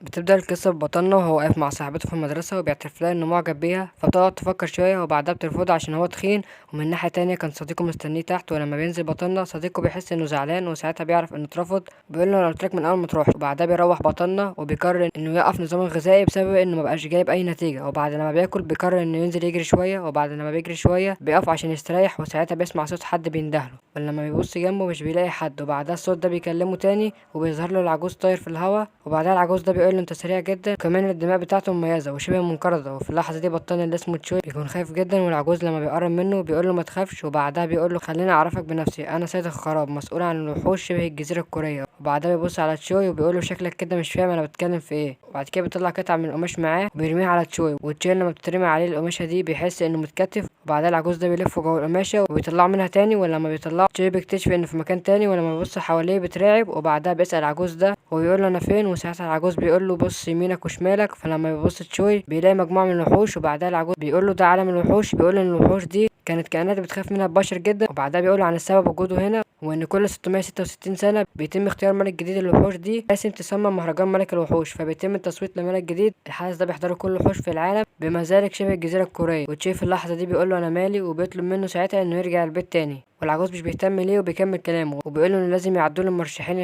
بتبدأ القصة ببطلنا وهو واقف مع صاحبته في المدرسة وبيعترف لها إنه معجب بيها، فبتقعد تفكر شوية وبعدها بترفضه عشان هو تخين. ومن ناحية تانية كان صديقه مستنيه تحت، ولما بينزل بطلنا صديقه بيحس إنه زعلان، وساعتها بيعرف إنه اترفض وبيقول له أنا قلتلك من أول ما تروح. وبعدها بيروح بطلنا وبيقرر إنه يوقف نظامه الغذائي بسبب إنه مبقاش جايب أي نتيجة. وبعد لما بياكل بيقرر إنه ينزل يجري شوية، وبعد لما بيجري شوية بيقف عشان يستريح، وساعتها بيسمع صوت حد بيندهله، ولما بيبص جنبه مش بيلاقي حد. وبعدها الصوت ده بيكلمه تاني وبيظهر له العجوز طاير في الهوا. وبعدها العجوز ده بيقول له انت سريع جدا، كمان الدماء بتاعته مميزه وشبه منقرضه. وفي اللحظه دي بطل اللي اسمه تشوي بيكون خايف جدا، والعجوز لما بيقرب منه بيقول له ما تخافش. وبعدها بيقول له خليني اعرفك بنفسي، انا سيد الخراب مسؤول عن الوحوش شبه الجزيره الكوريه. وبعدها بيبص على تشوي وبيقول له شكلك كده مش فاهم انا بتكلم في ايه. وبعد كده بيطلع قطعه من القماش معاه وبيرميها على تشوي، وتشوي لما بترمي عليه القماشه دي بيحس انه متكتف. وبعدها العجوز ده بيلف جوه القماشه وبيطلعه منها تاني، ولما بيطلعه تشوي بيكتشف انه في مكان تاني، ولما بيبص حواليه بيترعب. وبعدها بيسأل العجوز ده وبيقول له انا فين، وساعتها العجوز بيقول له بص يمينك وشمالك. فلما بيبص تشوي بيلاقي مجموعه من الوحوش، وبعدها العجوز بيقول له ده عالم الوحوش، بيقول ان الوحوش دي كانت كائنات بتخاف منها البشر جدا. وبعدها بيقول عن السبب وجوده هنا، وان كل 666 سنه بيتم اختيار ملك جديد للوحوش دي، لازم تسمى مهرجان ملك الوحوش، فبيتم التصويت لملك جديد. الحدث ده بيحضره كل الوحوش في العالم بما ذلك شبه الجزيره الكوريه. وتشي في اللحظه دي بيقول له انا مالي، وبيطلب منه ساعتها انه يرجع البيت تاني. والعجوز مش بيهتم ليه وبيكمل كلامه وبيقول له انه لازم يعدوا له المرشحين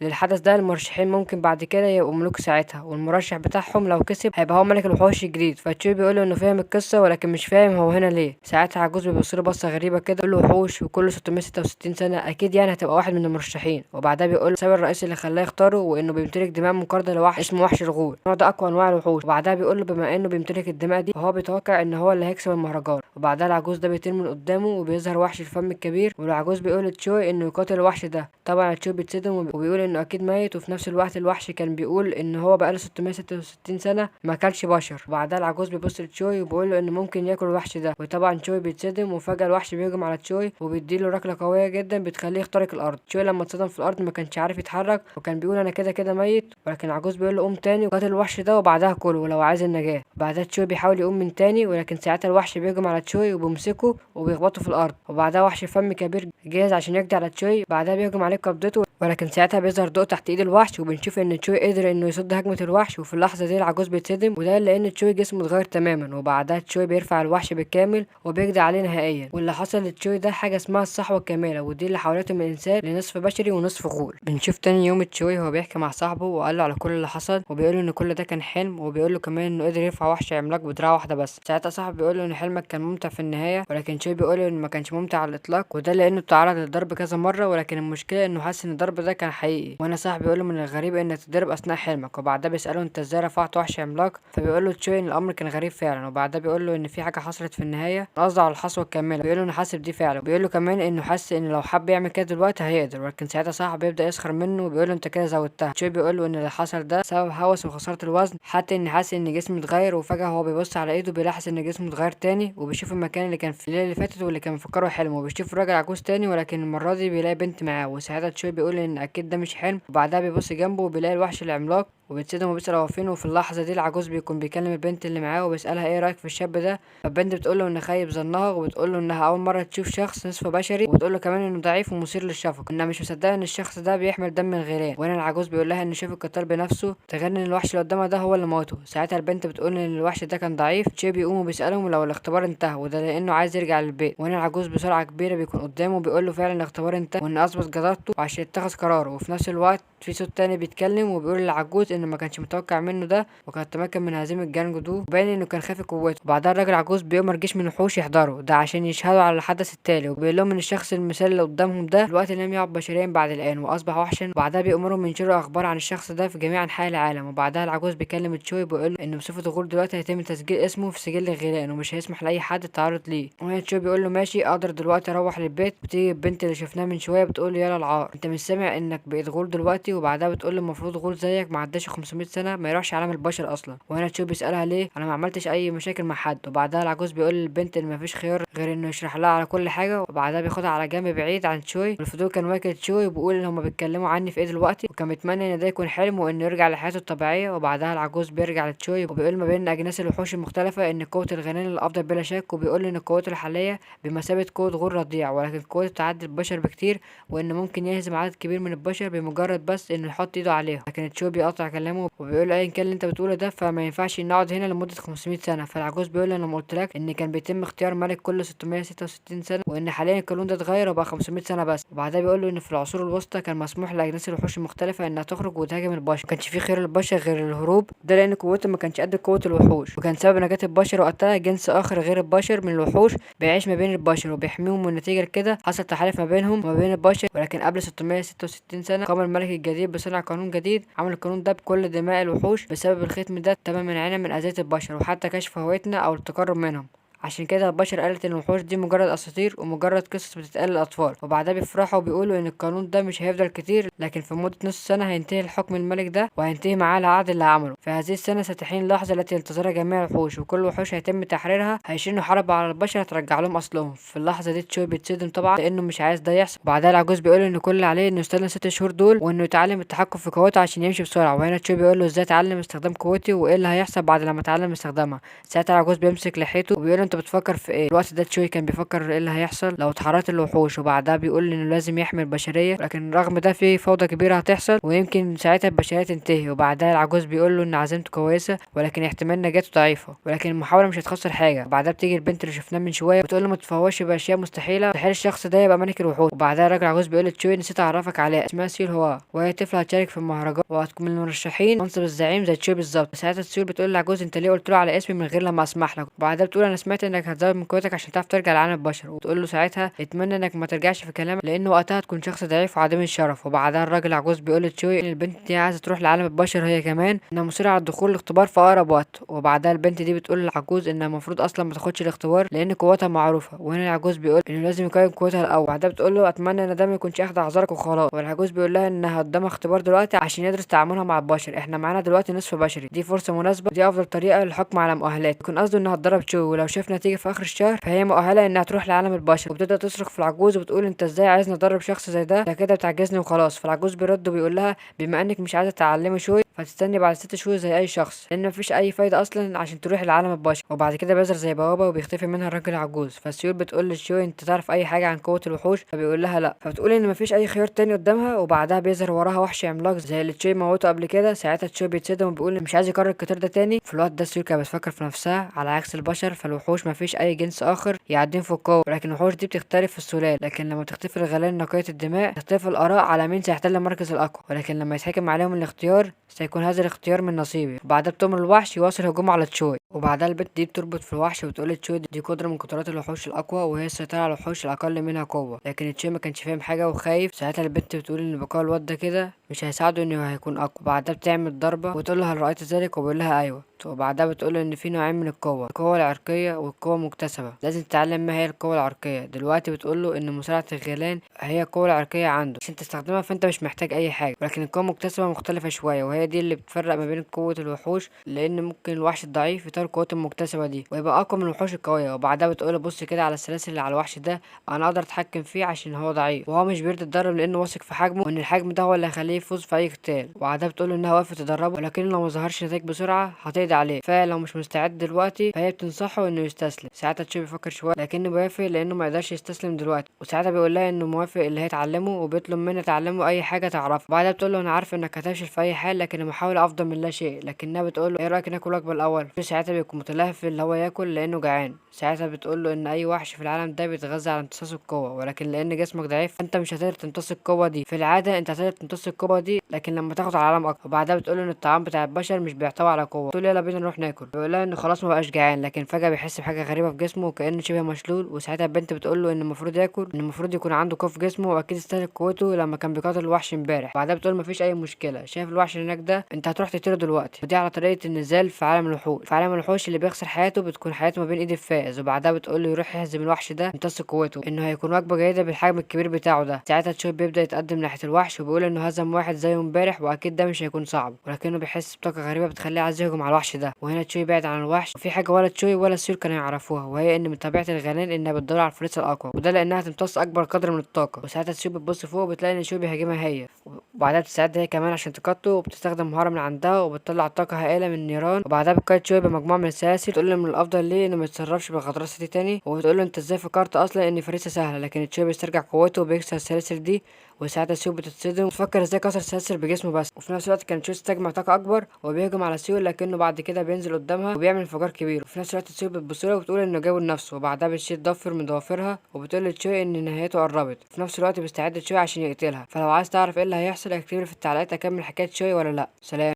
للحدث ده. المرشحين ممكن بعد كده يبقوا ملوك ساعتها، والمرشح بتاعهم لو كسب هيبقى هو ملك الوحوش الجديد. فتشوي بيقول له انه فاهم القصه ولكن مش فاهم هو هنا ليه. ساعتها عجوز بيبص له بصه غريبه كده، بيقول له وحوش وكل 666 سنه اكيد يعني هتبقى واحد من المرشحين. وبعدها بيقول له السبب الرئيسي اللي خلاه يختاره وانه بيمتلك دماء منقرضه لوحش اسمه وحش الغول، النوع ده اقوى انواع الوحوش. وبعدها بيقول له بما انه بيمتلك الدماء دي فهو بيتوقع ان هو اللي هيكسب المهرجان. وبعدها العجوز ده بيطير من قدامه وبيظهر وحش الفم الكبير، والعجوز بيقول لتشوي انه يقاتل الوحش ده. طبعا تشوي بيتصدم وبيقول انه اكيد ميت، وفي نفس الوقت الوحش كان بيقول ان هو بقاله 666 سنه ما اكلش بشر. وبعدها العجوز بيبص لتشوي وبيقول له انه ممكن ياكل الوحش ده. وطبعا تشوي بيتصدم، وفجاه الوحش بيهجم على تشوي وبيديله ركله قويه جدا بتخليه يخترق الارض. تشوي لما اتصدم في الارض ما كانش عارف يتحرك، وكان بيقول انا كده كده ميت، ولكن العجوز بيقول له قوم تاني وقاتل الوحش ده وبعدها كله ولو عايز النجاه. بعدها تشوي بيحاول يقوم من تاني، ولكن ساعتها الوحش بيهجم على تشوي وبيمسكه وبيخبطه في الارض. وبعدها وحش فم كبير جاهز عشان يقضي على تشوي، بعدها بيهجم عليه بقبضته، ولكن ساعتها بيظهر ضوء تحت ايد الوحش وبنشوف ان تشوي قدر انه يصد هجمه الوحش. وفي اللحظه دي العجوز بيتصدم، وده لان تشوي جسمه اتغير تماما. وبعدها تشوي بيرفع الوحش بالكامل وبيقضي عليه نهائيا. واللي حصل لتشوي ده حاجه اسمها الصحوه الكامله، ودي اللي حولته من انسان لنصف بشري ونصف غول. بنشوف تاني يوم تشوي هو بيحكي مع صاحبه وقال له على كل اللي حصل، وبيقول له ان كل ده كان حلم، وبيقول له كمان انه قدر يرفع وحش عملاق بدراعه واحده بس. ساعتها صاحبه بيقول له ان حلمك كان ممتع في النهايه، ولكن تشوي بيقول له انه ما كانش ممتع على الاطلاق، وده لانه تعرض للضرب كذا مره، ولكن المشكله انه حاسس ان الضرب ده كان حقيقي. وانا صاحبي بيقول له من الغريب انك تضرب اثناء حلمك. وبعدها بيساله انت ازاي رفعت وحش عملاق، فبيقول له تشوي ان الامر كان غريب فعلا. وبعدها بيقول له ان في حاجه حصلت في النهايه قصده على الحصوه الكامله، بيقول له انه حاسس بدي فعلا. بيقول له كمان انه حاسس ان لو حب يعمل كده دلوقتي هيقدر، ولكن ساعتها صاحبي بيبدا يسخر منه وبيقول له انت كده زودتها. تشوي بيقول له ان اللي حصل ده سبب هوس وخساره الوزن، حتى اني حاسس ان جسمي اتغير. وفجاه هو بيبص على ايده بيلاحظ ان جسمه اتغير تاني، وبيشوف المكان اللي كان في الليله اللي فاتت واللي كان مفكره حلم، وبيشوف راجل عجوز تاني ولكن المره دي بيلاقي بنت معاه. وساعتها تشوي بيقول ان اكيد ده مش حلم، وبعدها بيبص جنبه وبيلاقي الوحش العملاق وبيتصدم وبيسأل هو فين. وفي اللحظة دي العجوز بيكون بيكلم البنت اللي معاه وبيسألها ايه رأيك في الشاب ده. فالبنت بتقوله ان خايب ظنها، وبتقوله انها اول مرة تشوف شخص نصف بشري، وبتقوله كمان انه ضعيف ومثير للشفقة، انها مش مصدقة ان الشخص ده بيحمل دم الغيران. وهنا العجوز بيقول لها ان شاف القتال بنفسه، تغير ان الوحش اللي قدامها ده هو اللي موته. ساعتها البنت بتقول ان الوحش ده كان ضعيف. تشي بيقوم وبيسألهم لو الاختبار انتهى، وده لانه عايز يرجع للبيت. وهنا العجوز بسرعة كبيرة بيكون قدامه بيقول له فعلا الاختبار انتهى وان اثبت جدارته وعشان يتخذ قراره. وفي نفس الوقت في صوت تاني بيتكلم وبيقول للعجوز انه ما كانش متوقع منه ده، وكان تمكن من هزيمة جانجو دو، وباين انه كان خافي قوته. وبعدها الراجل عجوز بيأمر جيش من الوحوش يحضروا ده عشان يشهدوا على الحدث التالي، وبيقول لهم ان الشخص المثالي اللي قدامهم ده دلوقتي لم يعد بشريا بعد الان واصبح وحشا. وبعدها بيأمرهم ينشروا اخبار عن الشخص ده في جميع انحاء العالم. وبعدها العجوز بيكلم تشوي بيقول له انه بصفة غول دلوقتي هيتم تسجيل اسمه في سجل الغيلان ومش هيسمح لاي حد التعرض ليه. وهنا تشوي بيقول له ماشي اقدر دلوقتي اروح للبيت. بتيجي البنت اللي شفناها من شويه بتقول له يلا العار انت مش سامع انك بقيت غول دلوقتي. وبعدها بتقول له المفروض غول زيك ما عداش 500 سنه ما يروحش عالم البشر اصلا. وهنا تشوي بيسالها ليه، انا ما عملتش اي مشاكل مع حد. وبعدها العجوز بيقول للبنت ان مفيش خيار غير انه يشرح لها على كل حاجه. وبعدها بياخدها على جنب بعيد عن تشوي، والفضول كان واكل تشوي وبيقول ان هما بيتكلموا عني في ايه دلوقتي، وكان بيتمنى ان ده يكون حلم وانه يرجع لحياته الطبيعيه. وبعدها العجوز بيرجع لتشوي وبيقول ما بين اجناس الوحوش المختلفه ان قوه الغنان الافضل بلا شك، وبيقول ان قوته الحاليه بمثابه قوه غول رضيع ولكن قوته تعدي البشر بكتير، وان ممكن يهزم عدد كبير من البشر بمجرد بس بس انه يحط ايده عليهم، لكن تشوي بيقطع كلامه وبيقول له ايا كان اللي انت بتقوله ده فما ينفعش نقعد هنا لمده 500 سنه. فالعجوز بيقول له انا ما قلت لك ان كان بيتم اختيار ملك كل 666 سنه، وان حاليا القانون ده اتغير وبقى 500 سنه بس. وبعدها بيقول له ان في العصور الوسطى كان مسموح لاجناس الوحوش المختلفه انها تخرج وتهاجم البشر، ما كانش في خير للبشر غير الهروب، ده لان قوته ما كانش قد قوه الوحوش، وكان سبب نجاه البشر وقتها جنس اخر غير البشر من الوحوش بيعيش ما بين البشر وبيحميهم، والنتيجه لكده حصل تحالف ما بينهم وما بين البشر. ولكن قبل 666 سنه قام الملك الجديد بصنع قانون جديد، عمل القانون ده بكل دماء الوحوش بسبب الختم ده تم منعنا من اذيه البشر وحتى كشف هويتنا او التقرب منهم. عشان كده البشر قالت ان الوحوش دي مجرد اساطير ومجرد قصص بتتقال للاطفال، وبعدها بيفرحوا وبيقولوا ان القانون ده مش هيفضل كتير، لكن في مده نص سنه هينتهي الحكم الملك ده وهينتهي معاه العقد اللي عمله. في هذه السنه ستحين اللحظه التي ينتظرها جميع الوحوش، وكل الوحوش هيتم تحريرها، هيشنوا حرب على البشر هترجع لهم اصلهم. في اللحظه دي تشوي بيتصدم طبعا لانه مش عايز ده يحصل. وبعدها العجوز بيقول ان كل اللي عليه انه يستنى 6 شهور دول وانه يتعلم التحكم في قوته عشان يمشي بسرعه. وهنا تشوي بيقول له ازاي اتعلم استخدام قوتي وايه اللي هيحصل بعد لما اتعلم استخدامها. ساعتها العجوز بيمسك لحيته وبيقول له انت بتفكر في ايه؟ الوقت ده تشوي كان بيفكر ايه اللي هيحصل لو اتحررت الوحوش، وبعدها بيقول انه لازم يحمي البشريه، لكن رغم ده في فوضى كبيره هتحصل ويمكن ساعتها البشريه تنتهي. وبعدها العجوز بيقول له ان عزيمته كويسه ولكن احتمال نجاته ضعيفه، ولكن المحاوله مش هتخسر حاجه. وبعدها بتيجي البنت اللي شفناها من شويه وتقول له ما تتفوهش باشياء مستحيله، مستحيل الشخص ده يبقى ملك الوحوش. وبعدها الراجل العجوز بيقول لتشوي نسيت اعرفك عليها، اسمها سيول هو، وهي طفله هتشارك في المهرجان وهتكون من المرشحين منصب الزعيم زي تشوي بالظبط. ساعتها سيول بتقول للعجوز انت ليه قلت له على اسمي من غير لما اسمح لك؟ وبعدها بتقول انا سمعت انك هتزود من قوتك عشان تعرف ترجع لعالم البشر، وتقول له ساعتها اتمنى انك ما ترجعش في كلامك لانه وقتها تكون شخص ضعيف وعديم الشرف. وبعدها الراجل العجوز بيقول لتشوي ان البنت دي عايزه تروح لعالم البشر هي كمان، انها مصيره على الدخول الاختبار في اقرب وقت. وبعدها البنت دي بتقول للعجوز انها المفروض اصلا ما تاخدش الاختبار لان قوتها معروفه، وهنا العجوز بيقول انه لازم يقيم قوتها الاول. بعدها بتقول له اتمنى ان ده ما يكونش احد اعذارك وخلاص. والعجوز بيقول لها انها قدامها اختبار دلوقتي عشان يدرس تعاملها مع البشر، احنا معانا دلوقتي نصف بشري، دي فرصه مناسبه، دي افضل طريقه للحكم على مؤهلات. يكون قصده انها تدرب تشوي ولو شاف نتيجه في اخر الشهر فهي مؤهله انها تروح لعالم البشر. وبتبدا تصرخ في العجوز وبتقول انت ازاي عايزني ادرب شخص زي ده كده بتعجزني وخلاص. فالعجوز بيرد وبيقول لها بما انك مش عايزه تعلمي شوي فتستني بعد 6 شهور زي اي شخص، لان مفيش اي فايده اصلا عشان تروح لعالم البشر. وبعد كده بيظهر زي بوابه وبيختفي منها الراجل العجوز. فالسيول بتقول لشوي انت تعرف اي حاجه عن قوه الوحوش؟ فبيقول لها لا، فبتقول ان مفيش اي خيار تاني قدامها. وبعدها بيظهر وراها وحش عملاق زي اللي تشوي موته قبل كده. ساعتها تشوي بيتصدم وبيقول مش عايز يكرر الكتير ده تاني. في الوقت ده السيول كانت بتفكر في نفسها على عكس البشر، فالوحوش مفيش اي جنس اخر يعدين في القوه، ولكن الوحوش دي بتختلف في السلال، لكن لما تختفي الغلال نقيه الدماء تختلف الاراء على مين سيحتل المركز الاقوى، ولكن لما يتحكم عليهم الاختيار سيكون هذا الاختيار من نصيبي. وبعدها بتؤمر الوحش يواصل هجومه على تشوي. وبعدها البنت دي بتربط في الوحش وتقول لتشوي دي قدره من قدرات الوحوش الاقوى وهي السيطره على الوحوش الاقل منها قوه، لكن تشوي ما كانش فاهم حاجه وخايف. ساعتها البنت بتقول ان بقاء الواد ده كده مش هيساعده انه هيكون اقوى. بعدها بتعمل ضربه وتقول له هل رايت ذلك؟ وبيقول لها ايوه. وبعدها بتقول له ان في نوعين من القوه العرقيه والقوه المكتسبه، لازم تتعلم ما هي القوه العرقيه دلوقتي. بتقول له ان مساعده الغيلان هي القوه العرقيه عنده عشان تستخدمها فانت مش محتاج اي حاجه، ولكن القوه المكتسبه مختلفه شويه وهي دي اللي بتفرق ما بين قوه الوحوش، لان ممكن الوحش الضعيف يطور قوته المكتسبه دي ويبقى اقوى من الوحوش القويه. وبعدها بتقول له بص كده على السلاسل اللي على الوحش ده، انا اقدر اتحكم فيه عشان هو ضعيف وهو مش بيرضى يتدرب لانه واثق في حجمه وان الحجم ده هو اللي هيخليه يفوز في اي قتال. وبعدها بتقول له انها وافقت تدربه ولكن لو ما ظهرش نتائج بسرعه هتقضي عليه، فلو مش مستعد دلوقتي فهي بتنصحه انه يستسلم. ساعتها تشي بيفكر شويه لكنه بيوافق لانه ما يقدرش يستسلم دلوقتي. وساعتها بيقول لها انه موافق اللي هي تعلمه وبيطلب منها تعلمه اي حاجه تعرفها. بعدها بتقول له انا عارفه انك هتفشل في اي حال لكن المحاوله افضل من لا شيء، لكنها بتقول له ايه رايك ناكل وجبه الاول؟ ساعتها بيكون متلهف اللي هو ياكل لانه جعان. ساعتها بتقول له ان اي وحش في العالم ده بيتغذى على امتصاص القوه، ولكن لان جسمك ضعيف انت مش هتقدر تمتص القوه دي، في العاده انت هتقدر تمتص القوه دي لكن لما تاخد على عالم اكبر. وبعدها بتقول له ان الطعام بتاع البشر مش بيحتوي على قوه. تقول يلا بينا نروح ناكل. بيقول لها انه خلاص ما بقاش جعان، لكن فجاه بيحس بحاجه غريبه في جسمه وكانه شبه مشلول. وساعتها البنت بتقول له ان المفروض ياكل، ان المفروض يكون عنده قوه في جسمه واكيد استهلك قوته لما كان بيقاتل الوحش امبارح. بعدها بتقول مفيش اي مشكله، شايف الوحش اللي هناك ده انت هتروح تقتله دلوقتي، ودي على طريقه النزال في عالم الوحوش. في عالم الوحوش اللي بيخسر حياته بتكون حياته ما بين ايد الفائز. وبعدها بتقول له يروح يهزم الوحش ده يمتص قوته، انه هيكون وجبه جيده بالحجم الكبير بتاعه ده. ساعتها تشوي بيبدا يتقدم ناحيه الوحش وبيقول انه هزم واحد زيه امبارح واكيد ده مش هيكون صعب، ولكنه بيحس بطاقه غريبه بتخليه عايز يهجم على الوحش ده. وهنا تشوي بعد عن الوحش وفي حاجه ولا تشوي ولا السيول كانوا يعرفوها، وهي ان من طبيعه الغنان انها بتدور على الفريسه الاقوى، وده لانها تمتص اكبر قدر من الطاقه. وساعتها تشوي بتبص فوق وبتلاقي ان شوي بيهاجمها هي، وبعدها بتستعد هي كمان عشان تقاتله وبتستخدم مهاره من عندها وبتطلع طاقه هائله من النيران. وبعدها بتقاتل شوي بمجموعه من السلاسل تقول له من الافضل ليه انه ما يتصرفش بالغطرسه دي تاني، وبتقول له انت ازاي فكرت اصلا ان فريسه سهله، لكن تشوي بيسترجع قوته وبيكسر السلاسل دي وساعتها سيو بتتصدم وتفكر ازاي كسر سلاسل بجسمه بس. وفي نفس الوقت كان تشو تستجمع طاقة أكبر وبيهجم على سيو، لكنه بعد كده بينزل قدامها وبيعمل انفجار كبير. وفي نفس الوقت سيو بتبصله وبتقول إنه جابه لنفسه، وبعدها بتشيل ضفر من ضوافرها وبتقول لتشو إن نهايته قربت. في نفس الوقت بيستعد تشو عشان يقتلها. فلو عايز تعرف ايه اللي هيحصل اكتبلي في التعليقات أكمل حكاية شوي ولا لأ. سلام.